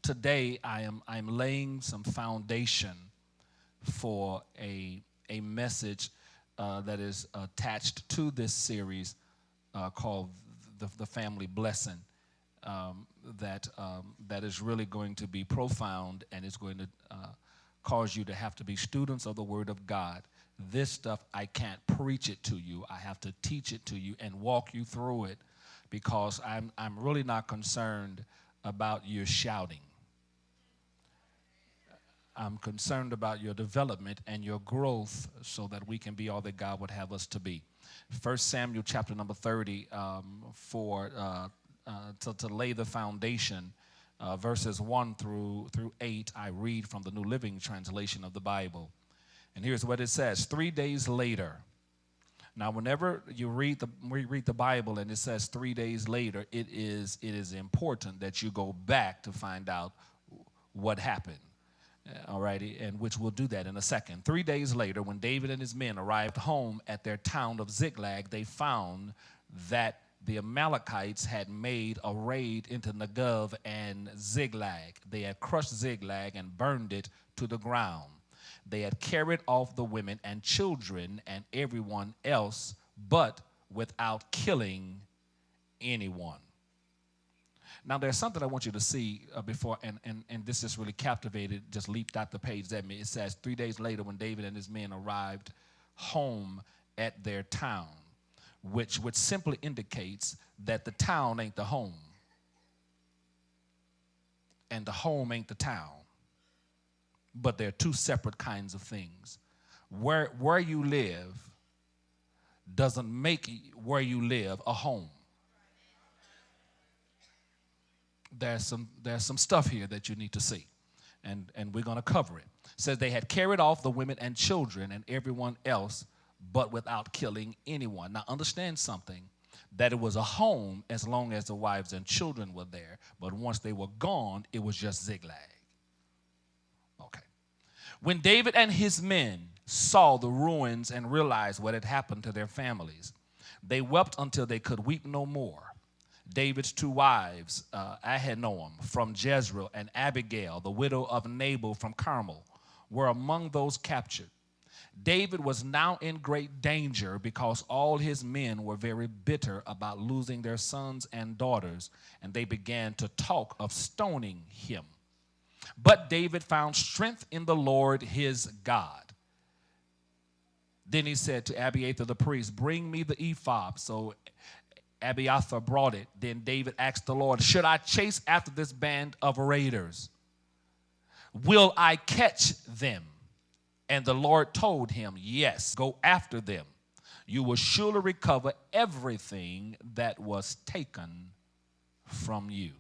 today I'm laying some foundation for a message that is attached to this series called the Family Blessing. That is really going to be profound, and it's going to cause you to have to be students of the Word of God. This stuff, I can't preach it to you. I have to teach it to you and walk you through it, because I'm really not concerned about your shouting. I'm concerned about your development and your growth so that we can be all that God would have us to be. 1 Samuel chapter number 30 to lay the foundation, verses 1 through 8, I read from the New Living Translation of the Bible. And here's what it says. 3 days later. Now, whenever you read the Bible and it says 3 days later, it is important that you go back to find out what happened. All righty, and which we'll do that in a second. 3 days later, when David and his men arrived home at their town of Ziklag, they found that the Amalekites had made a raid into Negev and Ziklag. They had crushed Ziklag and burned it to the ground. They had carried off the women and children and everyone else, but without killing anyone. Now, there's something I want you to see before, and this just really captivated, just leaped out the page at me. It says 3 days later when David and his men arrived home at their town, which simply indicates that the town ain't the home, and the home ain't the town. But they're two separate kinds of things. Where you live doesn't make where you live a home. There's some stuff here that you need to see, and we're going to cover it. It says they had carried off the women and children and everyone else, but without killing anyone. Now understand something, that it was a home as long as the wives and children were there, but once they were gone, it was just Ziklag. Okay. When David and his men saw the ruins and realized what had happened to their families, they wept until they could weep no more. David's two wives, Ahinoam from Jezreel and Abigail, the widow of Nabal from Carmel, were among those captured. David was now in great danger because all his men were very bitter about losing their sons and daughters, and they began to talk of stoning him. But David found strength in the Lord his God. Then he said to Abiathar the priest, "Bring me the ephod." So Abiathar brought it. Then David asked the Lord, "Should I chase after this band of raiders? Will I catch them?" And the Lord told him, "Yes, go after them. You will surely recover everything that was taken from you."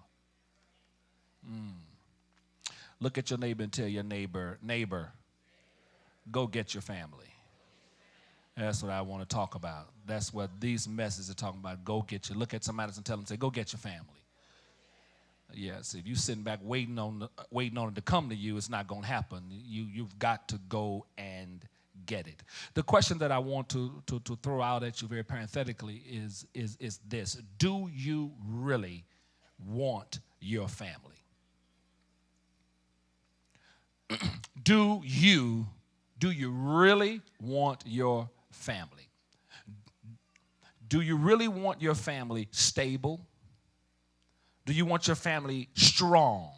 Look at your neighbor and tell your neighbor, go get your family. That's what I want to talk about. That's what these messages are talking about. Go get you. Look at somebody and tell them, say, go get your family. Yes, if you're sitting back waiting on it to come to you, it's not going to happen. You've got to go and get it. The question that I want to throw out at you very parenthetically is this: do you really want your family? Do you really want your family? Do you really want your family stable? Do you want your family strong?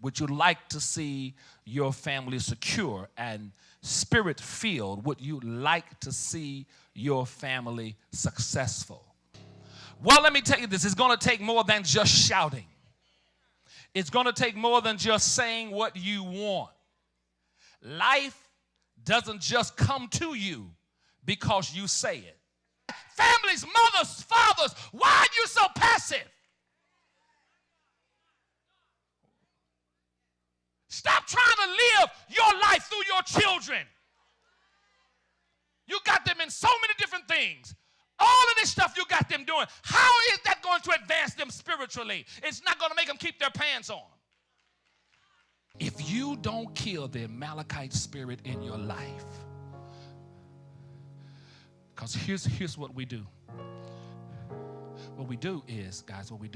Would you like to see your family secure and spirit-filled? Would you like to see your family successful? Well, let me tell you this. It's going to take more than just shouting. It's going to take more than just saying what you want. Life doesn't just come to you because you say it. Families, mothers, fathers, why are you so passive? Stop trying to live your life through your children. You got them in so many different things. All of this stuff you got them doing. How is that going to advance them spiritually? It's not going to make them keep their pants on. If you don't kill the Amalekite spirit in your life, because here's what we do. what we do is, guys, we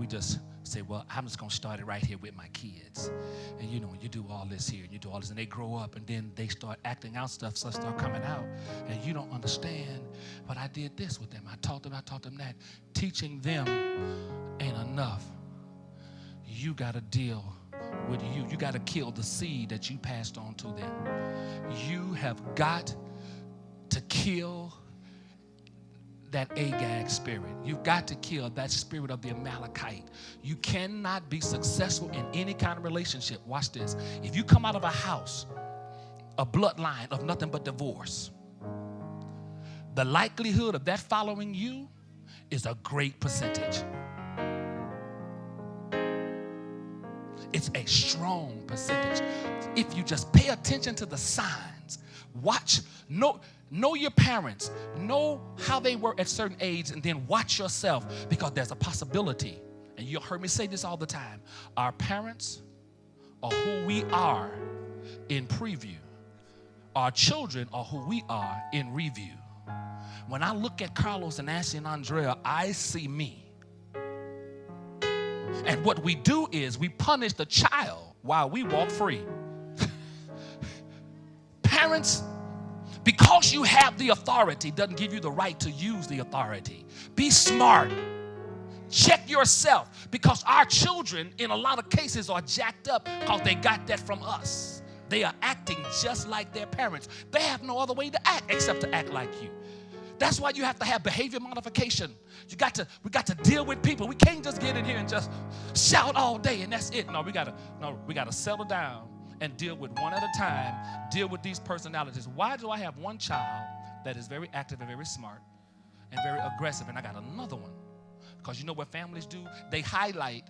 just say, well, I'm just going to start it right here with my kids. And, you do all this here, and you do all this, and they grow up, and then they start acting out stuff start coming out, and you don't understand, but I did this with them. I taught them that. Teaching them ain't enough. You got to deal with you. You got to kill the seed that you passed on to them. You have got to kill that Agag spirit. You've got to kill that spirit of the Amalekite. You cannot be successful in any kind of relationship. Watch this. If you come out of a house, a bloodline of nothing but divorce, the likelihood of that following you is a great percentage. It's a strong percentage. If you just pay attention to the signs, watch, know your parents, know how they were at certain age, and then watch yourself, because there's a possibility, and you'll hear me say this all the time, our parents are who we are in preview. Our children are who we are in review. When I look at Carlos and Ashley and Andrea, I see me. And what we do is we punish the child while we walk free. Parents, because you have the authority, doesn't give you the right to use the authority. Be smart. Check yourself, because our children in a lot of cases are jacked up because they got that from us. They are acting just like their parents. They have no other way to act except to act like you. That's why you have to have behavior modification. We got to deal with people. We can't just get in here and just shout all day and that's it. No, we gotta settle down and deal with one at a time. Deal with these personalities. Why do I have one child that is very active and very smart and very aggressive, and I got another one? Because you know what families do? They highlight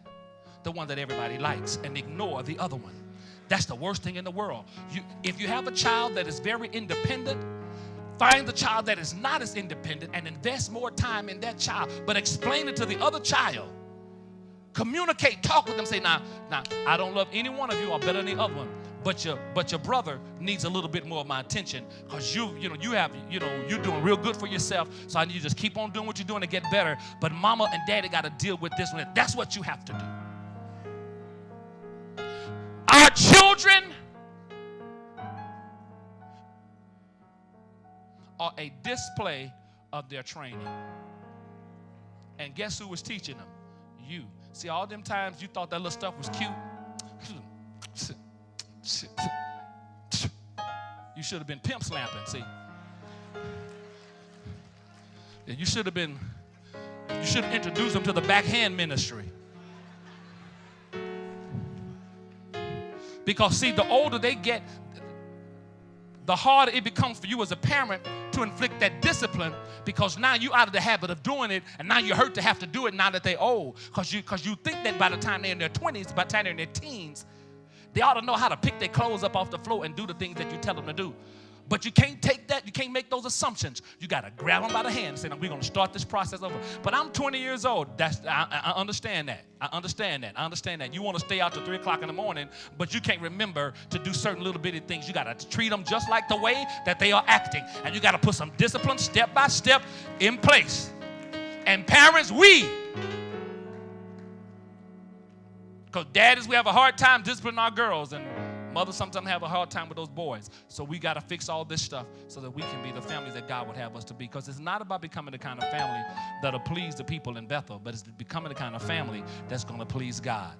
the one that everybody likes and ignore the other one. That's the worst thing in the world. If you have a child that is very independent, find the child that is not as independent and invest more time in that child, but explain it to the other child. Communicate, talk with them, say, now, I don't love any one of you are better than the other one, but your brother needs a little bit more of my attention, because you're doing real good for yourself, so I need you to just keep on doing what you're doing to get better, but mama and daddy got to deal with this one. That's what you have to do. Our children are a display of their training. And guess who was teaching them? You. See, all them times you thought that little stuff was cute, you should have been pimp slapping, see. You should have introduced them to the backhand ministry. Because see, the older they get, the harder it becomes for you as a parent to inflict that discipline, because now you're out of the habit of doing it, and now you're hurt to have to do it now that they're old. Because you think that by the time they're in their 20s, by the time they're in their teens, they ought to know how to pick their clothes up off the floor and do the things that you tell them to do. But you can't take that. You can't make those assumptions. You got to grab them by the hand and say, no, we're going to start this process over. But I'm 20 years old. I understand that. I understand that. You want to stay out till 3 o'clock in the morning, but you can't remember to do certain little bitty things. You got to treat them just like the way that they are acting. And you got to put some discipline step by step in place. And parents, because daddies, we have a hard time disciplining our girls, and mothers sometimes have a hard time with those boys. So we got to fix all this stuff so that we can be the family that God would have us to be. Because it's not about becoming the kind of family that'll please the people in Bethel, but it's becoming the kind of family that's going to please God.